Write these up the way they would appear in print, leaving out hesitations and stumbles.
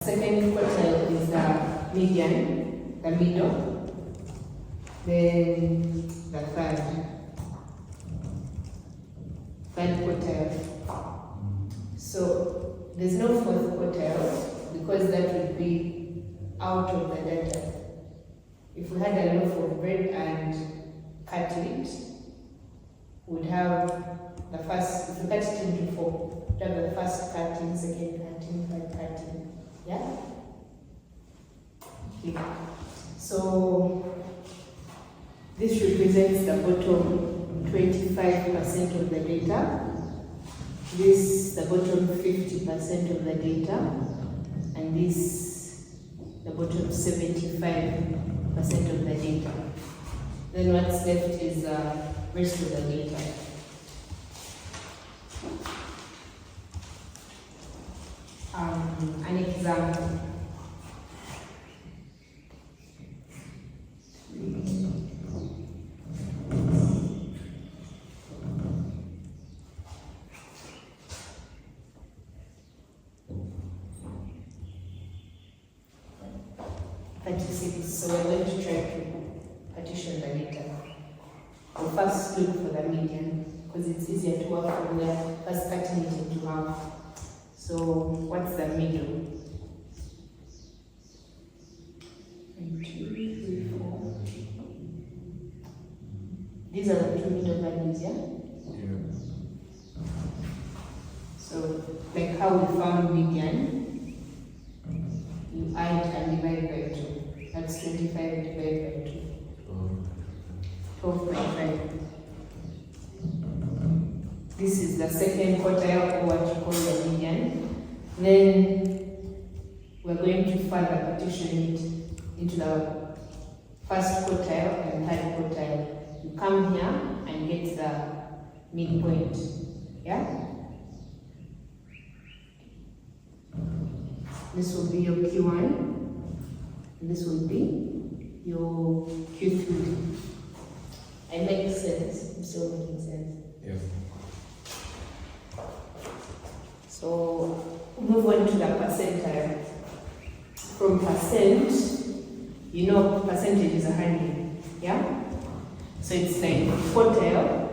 Second quartile is the median, the middle. Then the third quartile. So there's no fourth quartile because that would be out of the data. If we had a loaf of bread and cut it, we'd have the first, if we cut it into four, we'd have the first cutting, second cutting, third cutting. Yeah? Okay. So this represents the bottom 25% of the data. This the bottom 50% of the data, and this the bottom 75% of the data. Then what's left is the rest of the data. An example. So we're going to try to partition the data. We'll first look for the median because it's easier to work from there. First cutting it into half. So what's the middle? 1, 2, 3, 4. These are the two middle values, yeah? Yeah. So like how we found median, you add and divide by 2. That's 25 divided by 2. 12.5. This is the second quartile, or what you call the median. Then we're going to further partition it into the first quartile and third quartile. You come here and get the midpoint. Yeah? This will be your Q1. This will be your Q3. It makes sense. I'm still making sense. Yeah. So move on to the percentile. From percent, you know percentage is 100. Yeah? So it's like quartile,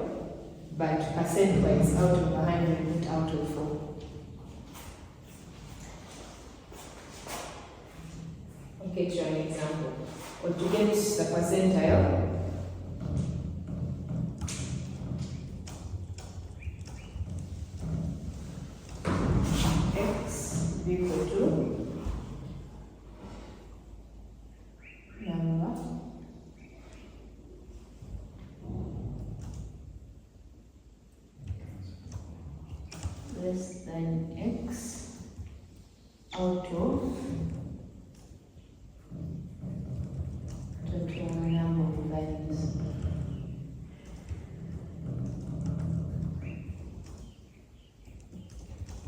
but percent wise out of 100, not out of 4. Get you an example. Or to get the percentile, x is equal to number less than x out of number of values.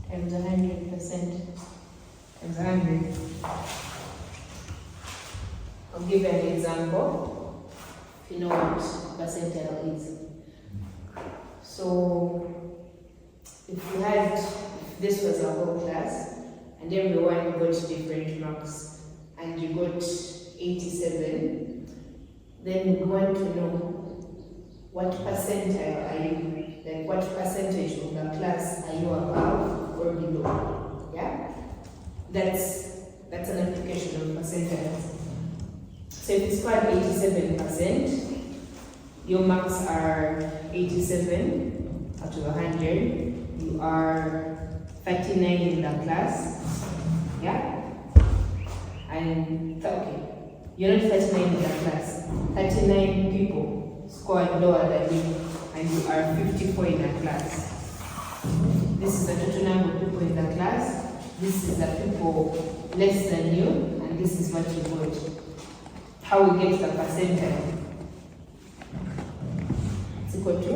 Times 100% times 100. I'll give you an example if you know what percentile is. So if this was a whole class and everyone got different marks and you got 87, then we want to know what percentile are you, like what percentage of the class are you above or below. Yeah? That's an application of percentiles. So if you scored 87%, your marks are 87 out of 100. You are 39 in the class. Yeah? And okay. You're not 39 in the class. 39 people scored lower than you, and you are 54 in the class. This is the total number of people in the class. This is the people less than you, and this is what you got. How we get the percentile? It's equal to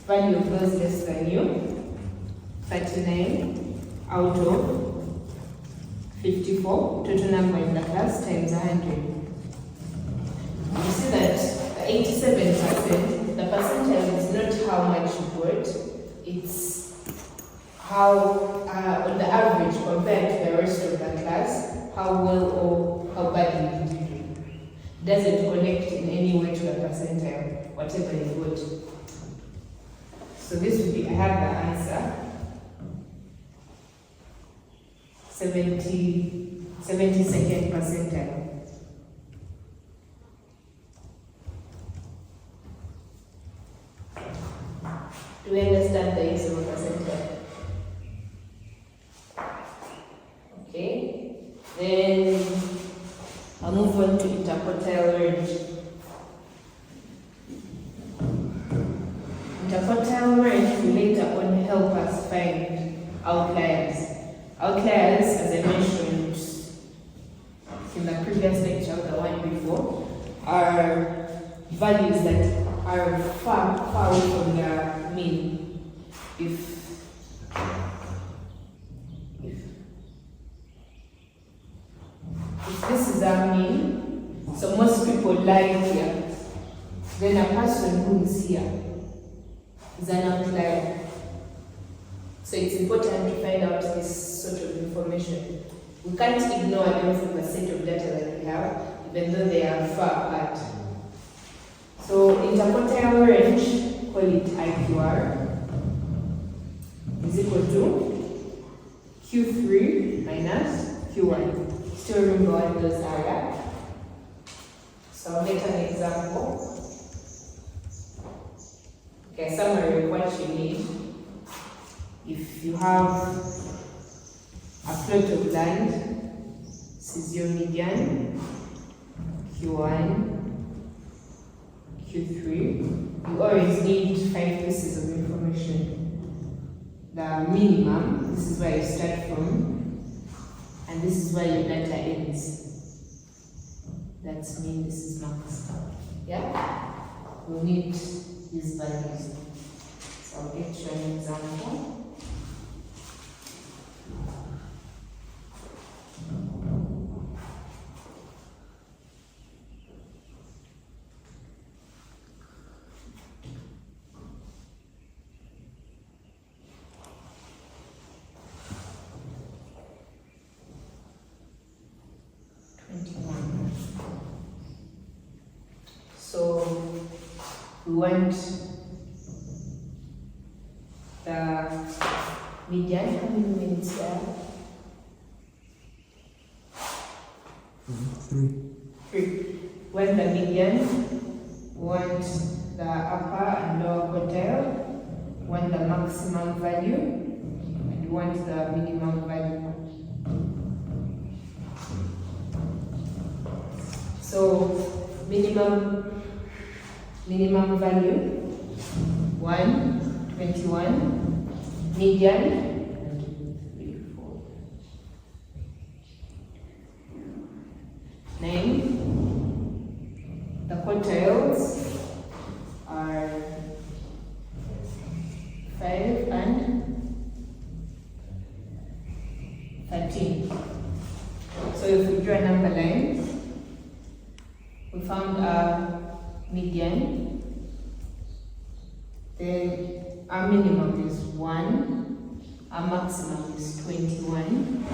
value of those less than you, 39 out of 54, total number in the class, times 100. You see that the 87%, the percentile is not how much you got, it's how, on the average compared to the rest of the class, how well or how badly did you do. Does it connect in any way to the percentile, whatever you got? So this would be, I have the answer, 72nd percentile. Do we understand the use of a percentile? Okay. Then I'll move on to interquartile range. Interquartile range will later on help us find outliers. Outliers, as I mentioned in the previous lecture, the one before, are values that are far away from the mean. If this is our mean, so most people lie here, then a person who is here is an outlier. So it's important to find out this sort of information. We can't ignore them from the set of data that we have, even though they are far apart. So interquartile range, call it IQR, is equal to Q3 minus Q1. Still remember what those are, yeah? So I'll make an example. Okay, summary of what you need. If you have a plot of land, this is your median, Q1, Q3, you always need 5 pieces of information. The minimum, this is where you start from, and this is where your data ends. That's mean, this is max. Yeah? We'll need these values. So I'll get you an example. So we want the median. How many minutes there? 3. When the median, want the upper and lower quartile, want the maximum value, and want the minimum value. So minimum value 121, median 9. The quartiles are 5 and 13. So if we draw a number line, we found our median, then our minimum is 1, our maximum is 21,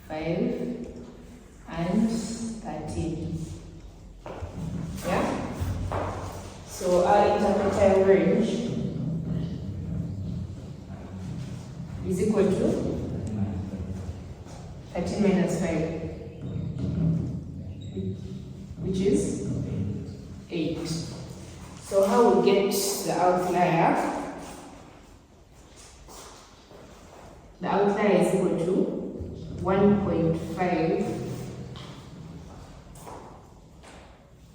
5 and 13. Yeah? So our interquartile range is equal to 13 minus 5. Which is 8. So how we get the outlier? The outlier is equal to 1.5.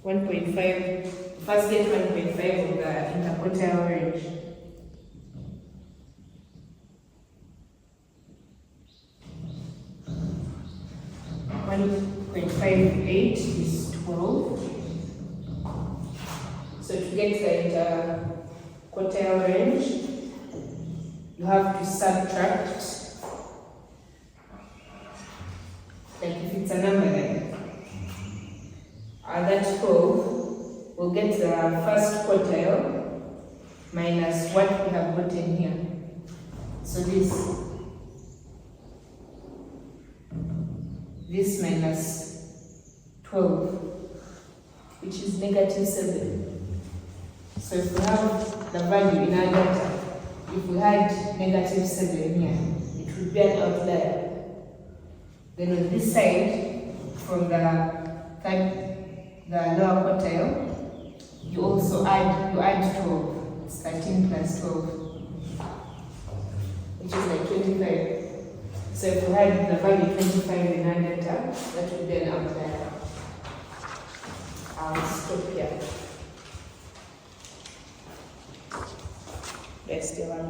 1.5. First get 1.5 of the interquartile range. .58 is 12. So to get the interquartile range, you have to subtract, like if it's a number line, that 12 will get the first quartile minus what we have gotten here. So this this minus 12, which is negative 7. So if we have the value in our data, if we had negative 7 here, it would be an outlier. Then on this side, from the lower quartile, you also add 12. It's 13 plus 12, which is like 25. So if we had the value 25 in our data, that would be an outlier. I'll stop here. Let's go on.